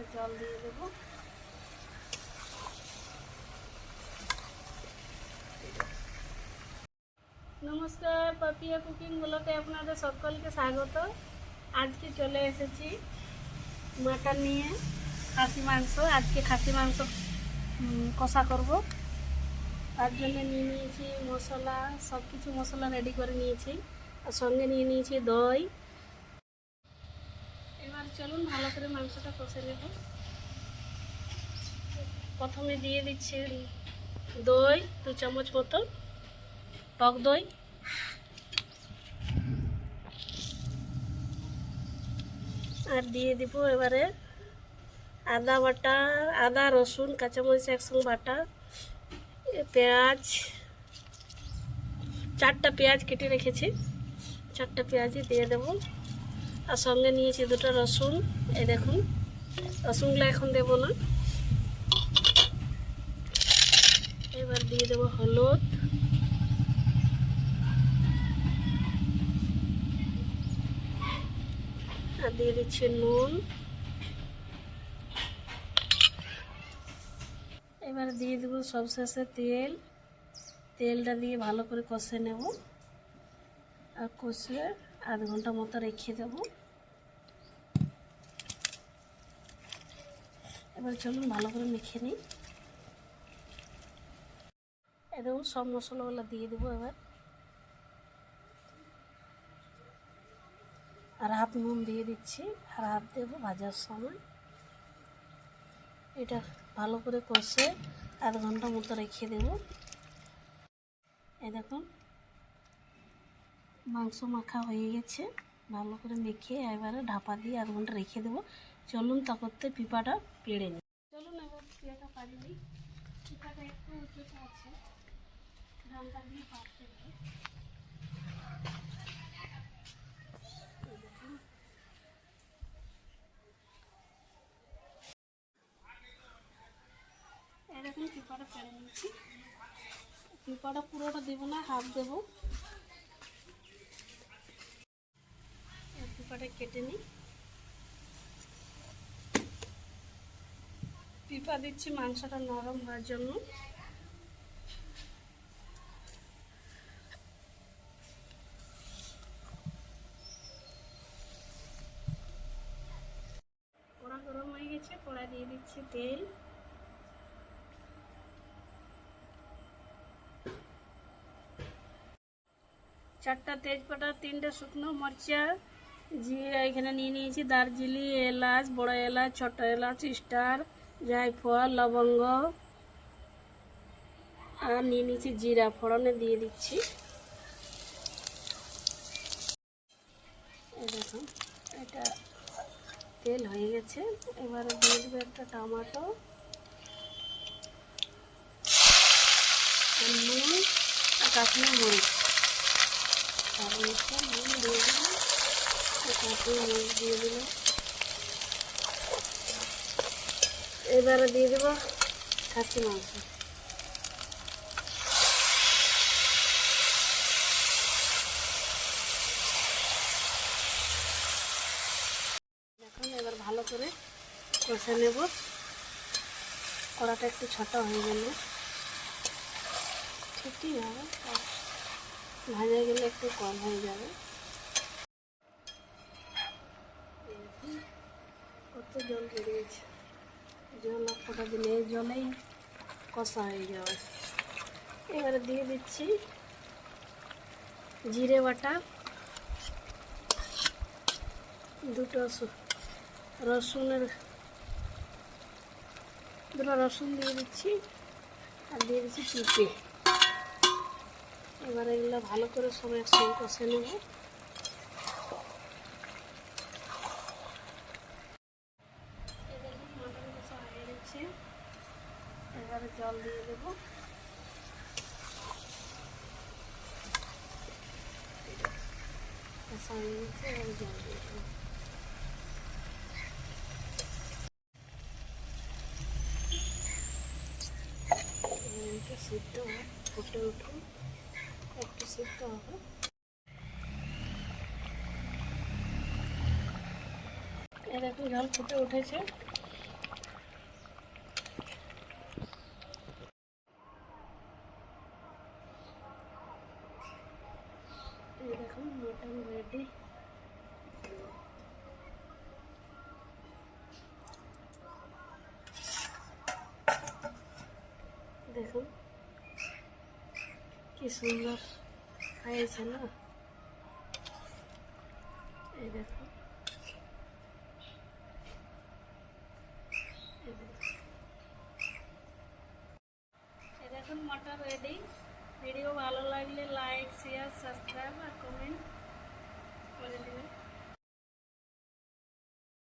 এবারে জল দিয়ে দেব। নমস্কার, পাপিয়া কুকিং ব্লগে আপনাদের সকলকে স্বাগত। আজকে চলে এসেছি মাটন নিয়ে, খাসি মাংস। আজকে খাসি মাংস কষা করব। তার জন্য নিয়ে নিয়েছি মশলা, সব কিছু মশলা রেডি করে নিয়েছি, আর সঙ্গে নিয়ে নিয়েছি দই। এবার চলুন ভালো করে মাংসটা কষে নেব। প্রথমে দিয়ে দিচ্ছি দই, 2 চামচ মতো টক দই। আর দিয়ে দিব এবারে আদা বাটা, আদা রসুন কাঁচামরিচ একসঙ্গে বাটা, পেঁয়াজ, 4টা পেঁয়াজ কেটে রেখেছি, 4টা পেঁয়াজই দিয়ে দেব। আর সঙ্গে নিয়েছি 2টা রসুন। এই দেখুন, রসুনগুলো এখন দেব না। এবার দিয়ে দেব হলুদ, আর দিয়ে দিচ্ছি নুন। এবার দিয়ে দেবো সবশেষে তেল। তেলটা দিয়ে ভালো করে কষে নেব, আর কষে আধ ঘন্টা মতো রেখে দেব। এবার চলুন ভালো করে মেখে নিই। এই দেখুন সব মশলাগুলো দিয়ে দেবো এবার, আর হাফ নুন দিয়ে দিচ্ছি, আর হাফ দেবো ভাজার সময়। এটা ভালো করে কষে আধ ঘন্টা মতো রেখে দেব। এই দেখুন মাংস মাখা হয়ে গেছে। ভালো করে মেখে এবারে ঢাপা দিয়ে আধ ঘন্টা রেখে দেবো। চলুন তা করতে পিপাটা পেড়ে নিই। চলুন এবার পিপাটা পাড়ি নিই। পিপাটা একটু উঁচুতে আছে, ধানটা দিয়ে পাড়তে হবে। এরকম পিপাটা পেড়ে নিচ্ছি। পিপাটা পুরোটা দেবো না, হাফ দেবো। পিপাটা কেটে নিই। পিপা দিচ্ছি মাংসটা নরম হওয়ার জন্য। কড়া গরম হয়ে গেছে, কড়াই দিয়ে দিচ্ছি তেল। চারটা তেজপাতা, 3টে শুকনো মরিচা, জিরা এখানে নিয়ে নিয়েছি, দারচিনি, এলাচ, বড় এলাচ, ছোট এলাচ, স্টার, জায়ফল, লবঙ্গ, আর নিয়ে নিয়েছি জিরা। ফোড়নে দিয়ে দিচ্ছি। এই দেখুন এটা তেল হয়ে গেছে। এবারে দিয়ে দেবো একটা টমেটো, নুন, আর কাশ্মীরি মরিচ। আর নিচে নুন দিয়ে দিলাম, কাশ্মীরি মরিচ দিয়ে দিলাম। এবারে দিয়ে দেবো খাসি মাংস। দেখুন এবার ভালো করে কষে নেব। কড়াটা একটু ছোট হয়ে গেল, ঠিকই হবে, ভাজা গেলে একটু কম হয়ে যাবে। কত জল বেরিয়েছে, জল ফোটা দিলে এই জলেই কষা হয়ে যাবে। এবারে দিয়ে দিচ্ছি জিরে বাটা, 2টো রসুন দিয়ে দিচ্ছি, আর দিয়ে দিচ্ছি পেঁপে। এবার এগুলো ভালো করে সব একসঙ্গে কষে নেব। মাটন কষা হয়ে গেছে, এবারে জল দিয়ে দেবো। কষা হয়ে গেছে, এবারে জল দিয়ে দেবো। একটু সিদ্ধ ফুটে উঠুন, একটু সিদ্ধ হবে। এরকম জল ফুটে উঠেছে, দেখুন মটন রেডি। দেখুন কি সুন্দর হয়েছে না? এই দেখুন, এই দেখুন মটন রেডি। ভিডিও ভালো লাগলে লাইক, শেয়ার, সাবস্ক্রাইব আর কমেন্ট করে দেবেন।